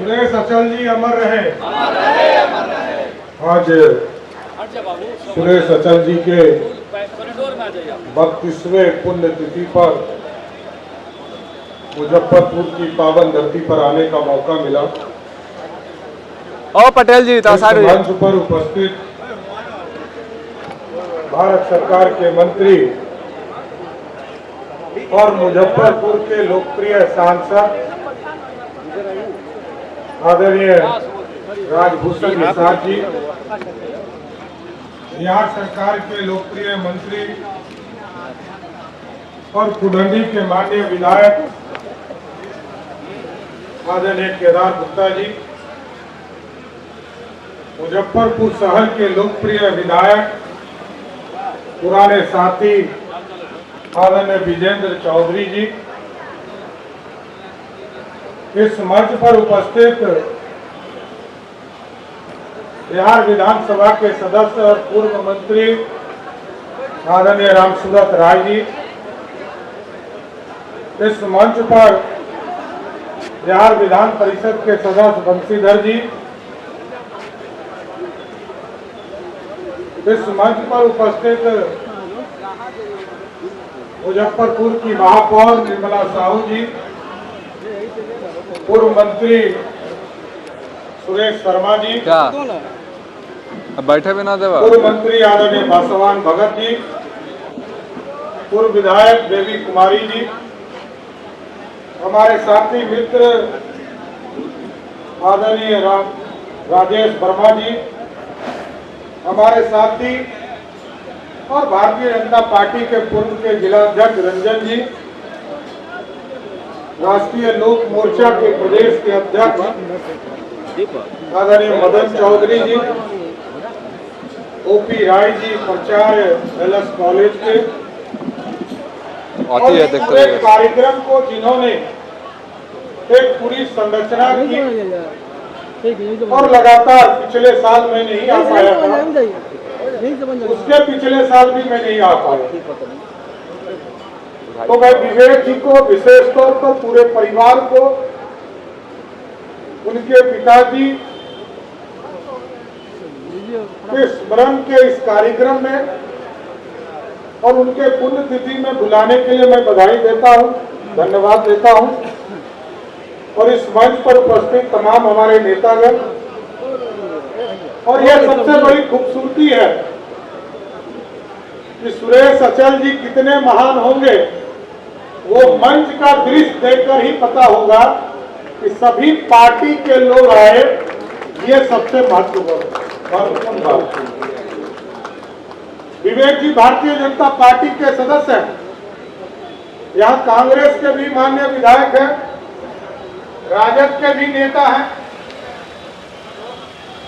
सुरेश अचल जी अमर रहे। आज सुरेश अचल जी के 32वें पुण्यतिथि पर मुजफ्फरपुर की पावन धरती पर आने का मौका मिला। ओ पटेल जी मंच पर उपस्थित भारत सरकार के मंत्री और मुजफ्फरपुर के लोकप्रिय सांसद आदरणीय राजभूषण निषाद जी, बिहार सरकार के लोकप्रिय मंत्री और कुडंडी के माननीय विधायक आदरणीय केदार गुप्ता जी, मुजफ्फरपुर शहर के लोकप्रिय विधायक पुराने साथी आदरणीय विजेंद्र चौधरी जी, इस मंच पर उपस्थित बिहार विधानसभा के सदस्य और पूर्व मंत्री आदरणीय रामसूरत राय जी, इस मंच पर बिहार विधान परिषद के सदस्य बंशीधर जी, इस मंच पर उपस्थित मुजफ्फरपुर की महापौर निर्मला साहू जी, पूर्व मंत्री सुरेश शर्मा जी, क्या अब बैठे भी ना देवा, पूर्व मंत्री आदरणीय बासवान भगत जी, पूर्व विधायक देवी कुमारी जी, हमारे साथी मित्र आदरणीय राजेश वर्मा जी, हमारे साथी और भारतीय जनता पार्टी के पूर्व के जिला अध्यक्ष रंजन जी, राष्ट्रीय लोक मोर्चा के प्रदेश के अध्यक्ष आदरणीय मदन चौधरी जी, ओपी राय जी, प्राचार्य एलएस कॉलेज के, और इस पूरे कार्यक्रम को जिन्होंने एक पूरी संरचना की और लगातार पिछले साल में नहीं आ पाया था, उसके पिछले साल भी मैं नहीं आ पाया, तो मैं विवेक जी को विशेष तौर पर पूरे परिवार को, उनके पिताजी के स्मरण के इस कार्यक्रम में और उनके पुण्यतिथि में बुलाने के लिए मैं बधाई देता हूं, धन्यवाद देता हूं। और इस मंच पर उपस्थित तमाम हमारे नेतागण, और यह सबसे बड़ी खूबसूरती है कि सुरेश अचल जी कितने महान होंगे, वो मंच का दृश्य देखकर ही पता होगा कि सभी पार्टी के लोग आए, ये सबसे महत्वपूर्ण बात है। विवेक जी भारतीय जनता पार्टी के सदस्य हैं, यहाँ कांग्रेस के भी माननीय विधायक हैं, राजद के भी नेता हैं,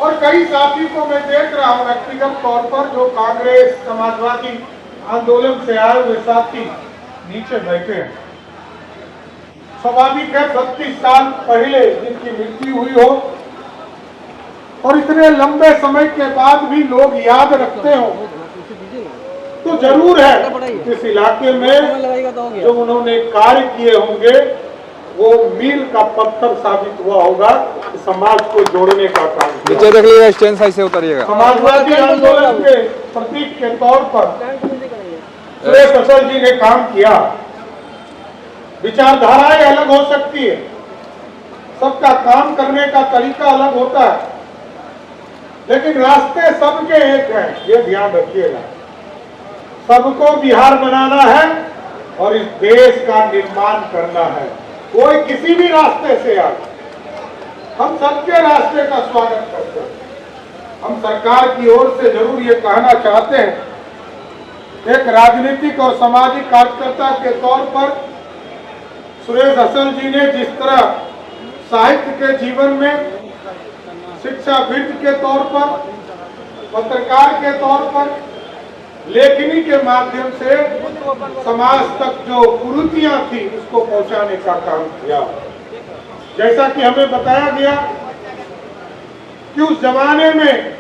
और कई साथी को मैं देख रहा हूं व्यक्तिगत तौर पर जो कांग्रेस समाजवादी आंदोलन से आए हुए साथी नीचे बैठे हैं। स्वाभाविक है 32 साल पहले जिनकी मृत्यु हुई हो और इतने लंबे समय के बाद भी लोग याद रखते हो, तो जरूर है इस इलाके में जो उन्होंने कार्य किए होंगे वो मील का पत्थर साबित हुआ होगा, समाज को जोड़ने का काम। नीचे देख लीजिएगा, स्टैंड साइड से उतरिएगा। समाजवादी आंदोलन के प्रतीक के तौर पर सुरेश अचल जी ने काम किया। विचारधाराएं अलग हो सकती है, सबका काम करने का तरीका अलग होता है, लेकिन रास्ते सबके एक हैं, ये ध्यान रखिएगा। सबको बिहार बनाना है और इस देश का निर्माण करना है। कोई किसी भी रास्ते से आए, हम सबके रास्ते का स्वागत करते हैं। हम सरकार की ओर से जरूर ये कहना चाहते हैं, एक राजनीतिक और सामाजिक कार्यकर्ता के तौर पर सुरेश अचल जी ने जिस तरह साहित्य के जीवन में, शिक्षाविद के तौर पर, पत्रकार के तौर पर, लेखनी के माध्यम से समाज तक जो कुरीतियां थी उसको पहुंचाने का काम किया। जैसा कि हमें बताया गया कि उस जमाने में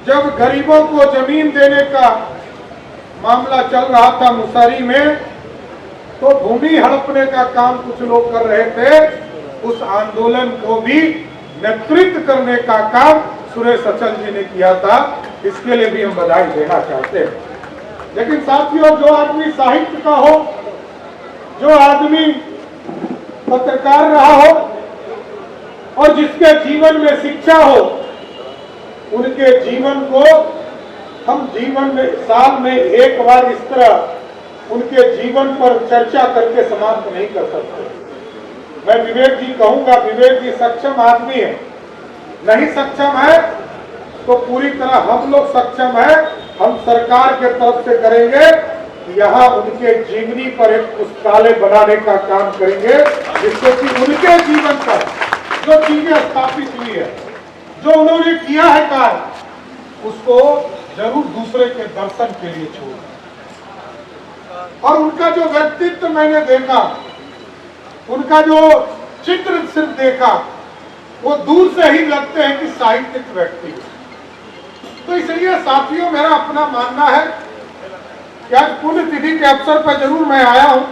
जब गरीबों को जमीन देने का मामला चल रहा था मुसहरी में, तो भूमि हड़पने का काम कुछ लोग कर रहे थे, उस आंदोलन को भी नेतृत्व करने का काम सुरेश अचल जी ने किया था। इसके लिए भी हम बधाई देना चाहते हैं। लेकिन साथियों, जो आदमी साहित्य का हो, जो आदमी पत्रकार रहा हो और जिसके जीवन में शिक्षा हो, उनके जीवन को हम जीवन में साल में एक बार इस तरह उनके जीवन पर चर्चा करके समाप्त नहीं कर सकते। मैं विवेक जी कहूंगा, विवेक जी सक्षम आदमी है, नहीं सक्षम है तो पूरी तरह हम लोग सक्षम है, हम सरकार के तरफ से करेंगे, यहाँ उनके जीवनी पर एक पुस्तकालय बनाने का काम करेंगे, जिससे कि उनके जीवन पर जो चीजें स्थापित हुई है, जो उन्होंने किया है कार्य, उसको जरूर दूसरे के दर्शन के लिए छोड़। और उनका जो व्यक्तित्व मैंने देखा, उनका जो चित्र सिर्फ देखा, वो दूर से ही लगते हैं कि साहित्यिक व्यक्ति। तो इसलिए साथियों, मेरा अपना मानना है कि आज पुण्यतिथि के अवसर पर जरूर मैं आया हूं,